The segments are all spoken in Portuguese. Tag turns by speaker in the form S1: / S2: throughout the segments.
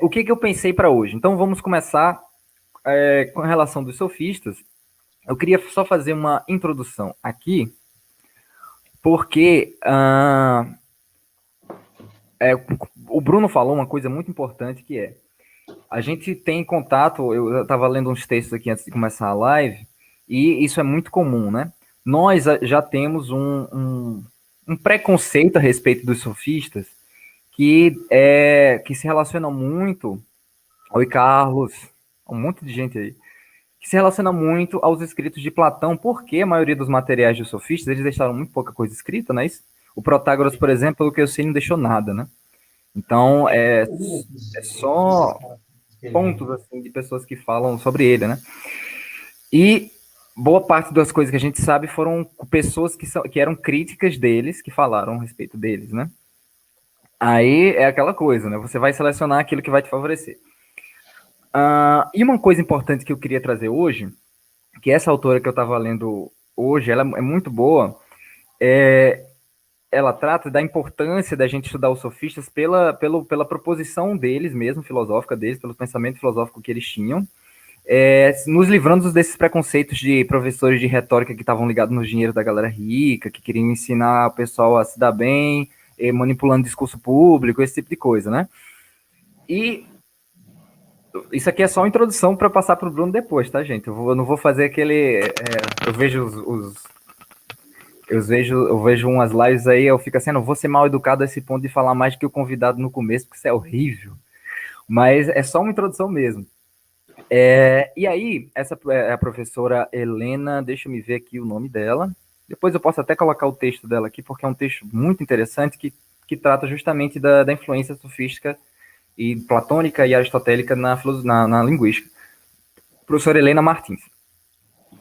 S1: O que eu pensei para hoje? Então vamos começar com relação dos sofistas. Eu queria só fazer uma introdução aqui, porque o Bruno falou uma coisa muito importante que a gente tem contato, eu estava lendo uns textos aqui antes de começar a live, e isso é muito comum, né? Nós já temos um preconceito a respeito dos sofistas que se relaciona muito. Oi, Carlos, um monte de gente aí. Que se relaciona muito aos escritos de Platão, porque a maioria dos materiais dos sofistas, eles deixaram muito pouca coisa escrita, né? O Protágoras, por exemplo, pelo que eu sei, não deixou nada, né? Então, é só pontos, assim, de pessoas que falam sobre ele, né? E boa parte das coisas que a gente sabe foram pessoas que eram críticas deles, que falaram a respeito deles, né? Aí é aquela coisa, né? Você vai selecionar aquilo que vai te favorecer. E uma coisa importante que eu queria trazer hoje, que essa autora que eu estava lendo hoje, ela é muito boa, ela trata da importância da gente estudar os sofistas pela proposição deles mesmo, filosófica deles, pelo pensamento filosófico que eles tinham, nos livrando desses preconceitos de professores de retórica que estavam ligados no dinheiro da galera rica, que queriam ensinar o pessoal a se dar bem, manipulando discurso público, esse tipo de coisa, né? E isso aqui é só uma introdução para passar para o Bruno depois, tá, gente? Eu não vou fazer aquele. Eu vejo eu vejo umas lives aí, eu fico assim, não vou ser mal educado a esse ponto de falar mais do que o convidado no começo, porque isso é horrível. Mas é só uma introdução mesmo. E aí, essa é a professora Helena, deixa eu me ver aqui o nome dela. Depois eu posso até colocar o texto dela aqui, porque é um texto muito interessante que trata justamente da influência sofística e platônica e aristotélica na linguística. Professora Helena Martins.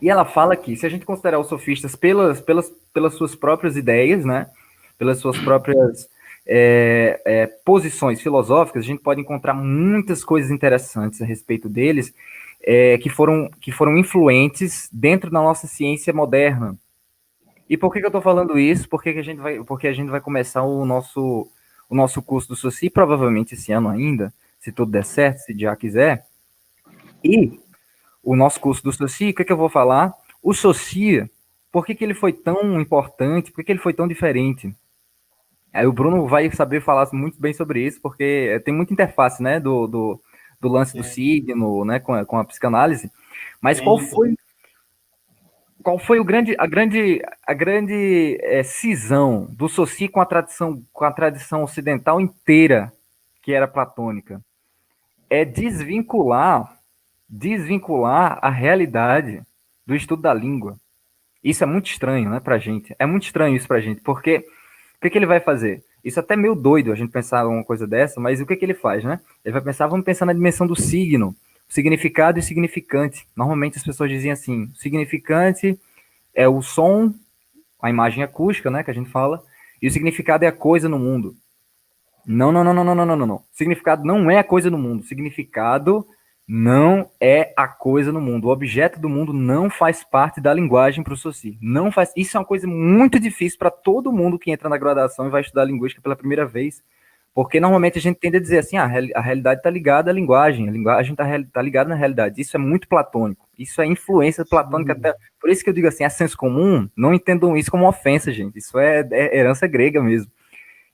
S1: E ela fala que, se a gente considerar os sofistas pelas suas próprias ideias, né, pelas suas próprias posições filosóficas, a gente pode encontrar muitas coisas interessantes a respeito deles que foram influentes dentro da nossa ciência moderna. E por que eu estou falando isso? Porque a gente vai começar o nosso curso do Soci, provavelmente esse ano ainda, se tudo der certo, se já quiser. E o nosso curso do Soci, o que eu vou falar? O Soci, por que ele foi tão importante? Por que ele foi tão diferente? Aí o Bruno vai saber falar muito bem sobre isso, porque tem muita interface, né, do lance do
S2: Sim,
S1: signo, né, com a psicanálise. Mas
S2: sim, sim.
S1: qual foi a grande cisão do Soci com a tradição ocidental inteira, que era platônica? É desvincular a realidade do estudo da língua. Isso é muito estranho, né, pra gente. É muito estranho isso pra gente, porque o que ele vai fazer? Isso é até meio doido a gente pensar uma coisa dessa, mas o que ele faz, né? Ele vai pensar, vamos pensar na dimensão do signo, o significado e o significante. Normalmente as pessoas diziam assim, o significante é o som, a imagem acústica, né, que a gente fala, e o significado é a coisa no mundo. Não, não, não, não, não, não, não, não, não. Significado não é a coisa no mundo. Significado não é a coisa no mundo. O objeto do mundo não faz parte da linguagem para o Soci. Não faz. Isso é uma coisa muito difícil para todo mundo que entra na graduação e vai estudar linguística pela primeira vez. Porque normalmente a gente tende a dizer assim, a realidade está ligada à linguagem, a linguagem está ligada na realidade. Isso é muito platônico. Isso é influência platônica
S2: Sim.
S1: até. Por isso que eu digo assim, é senso comum, não entendam isso como ofensa, gente. Isso é herança grega mesmo.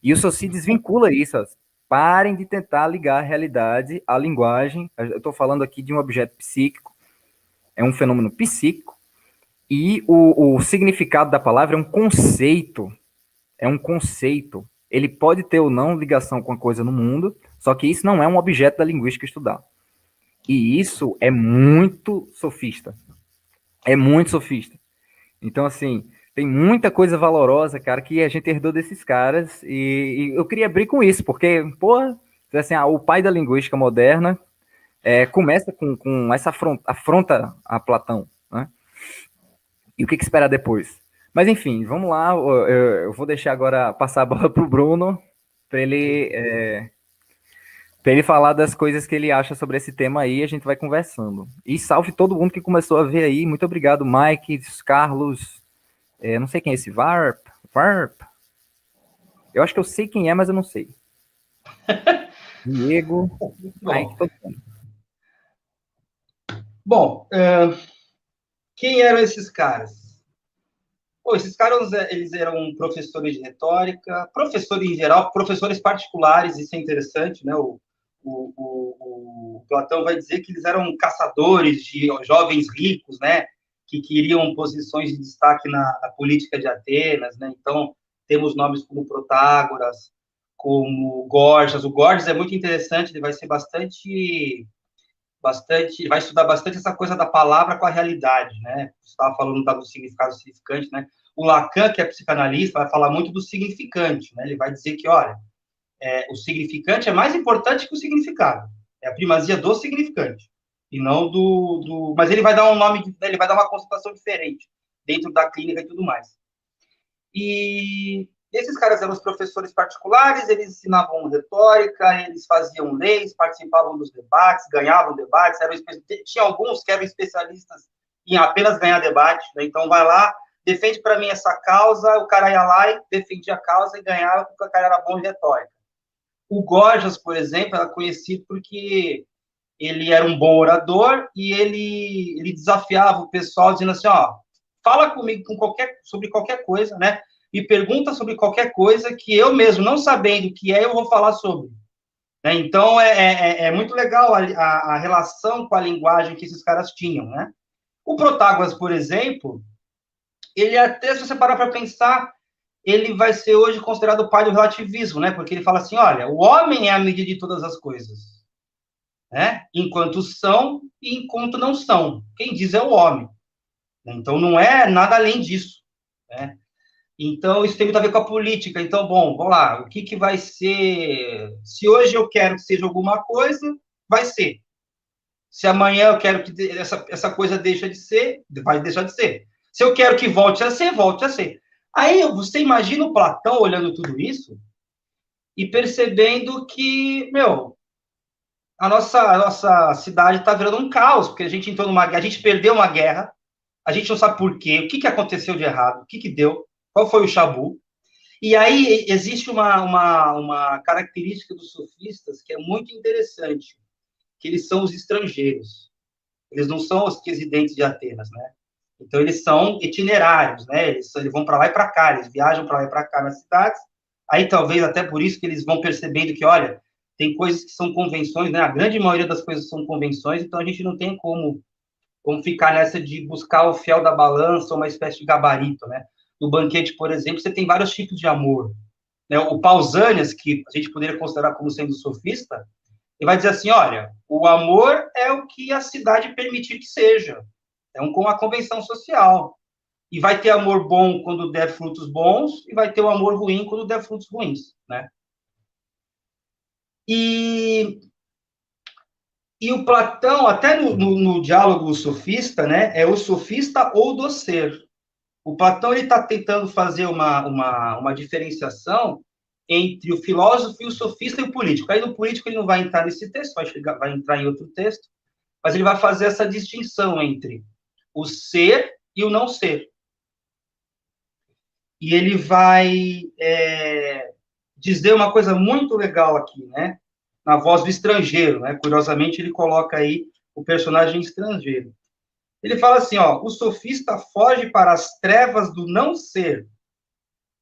S1: E o Soci desvincula isso. Ó. Parem de tentar ligar a realidade à linguagem. Eu estou falando aqui de um objeto psíquico, é um fenômeno psíquico, e o significado da palavra é um conceito. É um conceito. Ele pode ter ou não ligação com a coisa no mundo, só que isso não é um objeto da linguística estudar. E isso é muito sofista. É muito sofista. Então, assim, tem muita coisa valorosa, cara, que a gente herdou desses caras. E eu queria abrir com isso, porque, pô, assim, o pai da linguística moderna começa com essa afronta a Platão, né? E o que esperar depois? Mas, enfim, vamos lá. Eu vou deixar agora passar a bola pro Bruno, para ele falar das coisas que ele acha sobre esse tema aí, a gente vai conversando. E salve todo mundo que começou a ver aí. Muito obrigado, Mike, Carlos, não sei quem é esse, Varp. Eu acho que eu sei quem é, mas eu não sei. Diego,
S2: Bom,
S1: Mike, todo mundo.
S2: bom, quem eram esses caras? Pô, esses caras, eles eram professores de retórica, professores em geral, professores particulares, isso é interessante, né? O Platão vai dizer que eles eram caçadores de jovens ricos, né? Que queriam posições de destaque na política de Atenas, né? Então, temos nomes como Protágoras, como Gorgias. O Gorgias é muito interessante, ele vai ser bastante, vai estudar bastante essa coisa da palavra com a realidade, né? Você estava falando do significado significante, né? O Lacan, que é psicanalista, vai falar muito do significante, né? Ele vai dizer que, olha, o significante é mais importante que o significado. É a primazia do significante e não do. Mas ele vai dar um nome, ele vai dar uma conceituação diferente dentro da clínica e tudo mais. E esses caras eram os professores particulares, eles ensinavam retórica, eles faziam leis, participavam dos debates, ganhavam debates, tinha alguns que eram especialistas em apenas ganhar debate, né? Então vai lá, defende para mim essa causa, o cara ia lá e defendia a causa e ganhava porque o cara era bom de retórica. O Gorgias, por exemplo, era conhecido porque ele era um bom orador e ele desafiava o pessoal dizendo assim, ó, fala comigo sobre qualquer coisa, né? Me pergunta sobre qualquer coisa que eu mesmo, não sabendo o que é, eu vou falar sobre. Né? Então, é muito legal a relação com a linguagem que esses caras tinham, né? O Protágoras, por exemplo, ele até, se você parar para pensar, ele vai ser hoje considerado o pai do relativismo, né? Porque ele fala assim, olha, o homem é a medida de todas as coisas, né? Enquanto são e enquanto não são. Quem diz é o homem. Então, não é nada além disso, né? Então, isso tem muito a ver com a política. Então, bom, vamos lá. O que, que vai ser? Se hoje eu quero que seja alguma coisa, vai ser. Se amanhã eu quero que essa coisa deixe de ser, vai deixar de ser. Se eu quero que volte a ser, volte a ser. Aí você imagina o Platão olhando tudo isso e percebendo que, meu, a nossa cidade está virando um caos, porque a gente entrou numa guerra, a gente perdeu uma guerra, a gente não sabe por quê, o que, que aconteceu de errado, o que, que deu, qual foi o chabu. E aí existe uma característica dos sofistas que é muito interessante, que eles são os estrangeiros. Eles não são os residentes de Atenas, né? Então eles são itinerários, né? Eles vão para lá e para cá, eles viajam para lá e para cá nas cidades. Aí talvez até por isso que eles vão percebendo que, olha, tem coisas que são convenções, né? A grande maioria das coisas são convenções, então a gente não tem como ficar nessa de buscar o fiel da balança, uma espécie de gabarito, né? No banquete, por exemplo, você tem vários tipos de amor. Né? O Pausanias, que a gente poderia considerar como sendo sofista, ele vai dizer assim, olha, o amor é o que a cidade permitir que seja. É uma convenção social. E vai ter amor bom quando der frutos bons, e vai ter o amor ruim quando der frutos ruins, né? E, e o Platão, até no diálogo sofista, né, é o sofista ou do ser. O Platão está tentando fazer uma diferenciação entre o filósofo e o sofista e o político. Aí no político ele não vai entrar nesse texto, vai entrar em outro texto, mas ele vai fazer essa distinção entre o ser e o não ser. E ele vai dizer uma coisa muito legal aqui, né? Na voz do estrangeiro, né? Curiosamente, ele coloca aí o personagem estrangeiro. Ele fala assim, ó, o sofista foge para as trevas do não ser,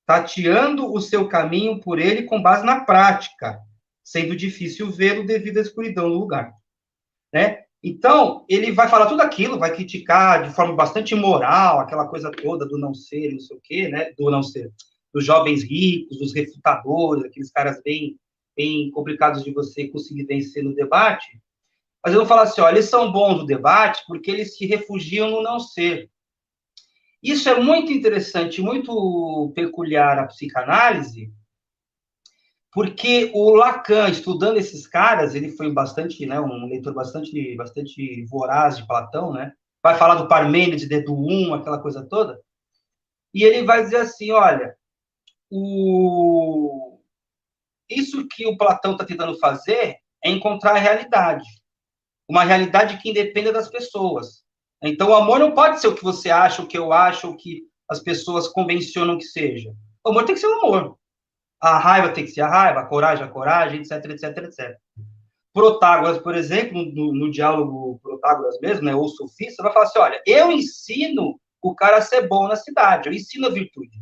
S2: tateando o seu caminho por ele com base na prática, sendo difícil vê-lo devido à escuridão do lugar, né? Então, ele vai falar tudo aquilo, vai criticar de forma bastante moral, aquela coisa toda do não ser, não sei o quê, né? Do não ser, dos jovens ricos, dos refutadores, aqueles caras bem complicados de você conseguir vencer no debate. Mas eu vou falar assim, ó, eles são bons no debate porque eles se refugiam no não ser. Isso é muito interessante, muito peculiar à psicanálise, porque o Lacan, estudando esses caras, ele foi bastante, né, um leitor bastante voraz de Platão, né? Vai falar do Parmênides, do aquela coisa toda, e ele vai dizer assim, olha, isso que o Platão está tentando fazer é encontrar a realidade, uma realidade que independa das pessoas. Então, o amor não pode ser o que você acha, o que eu acho, o que as pessoas convencionam que seja. O amor tem que ser o amor. A raiva tem que ser a raiva, a coragem, etc, etc, etc. Protágoras, por exemplo, no diálogo Protágoras mesmo, né, ou sofista, vai falar assim, olha, eu ensino o cara a ser bom na cidade, eu ensino a virtude.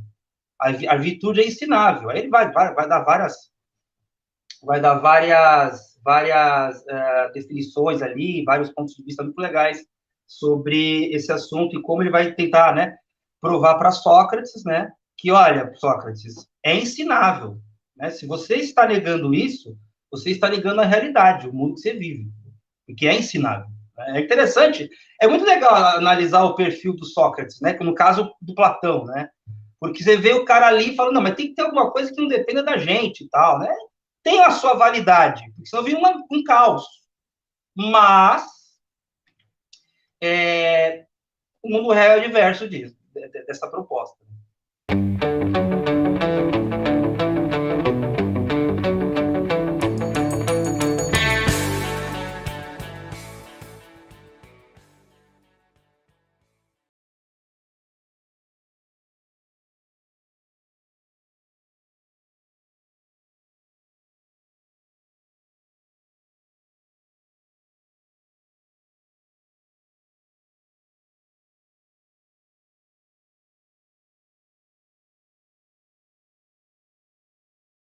S2: A virtude é ensinável. Aí ele vai dar várias definições ali, vários pontos de vista muito legais sobre esse assunto e como ele vai tentar, né, provar para Sócrates, né, que, olha, Sócrates, é ensinável, né? Se você está negando isso, você está negando a realidade, o mundo que você vive, porque é ensinável. É interessante, é muito legal analisar o perfil do Sócrates, né, no caso do Platão, né, porque você vê o cara ali falando, não, mas tem que ter alguma coisa que não dependa da gente e tal, né? Tem a sua validade, porque senão vira um caos. Mas o mundo real é diverso disso, dessa proposta.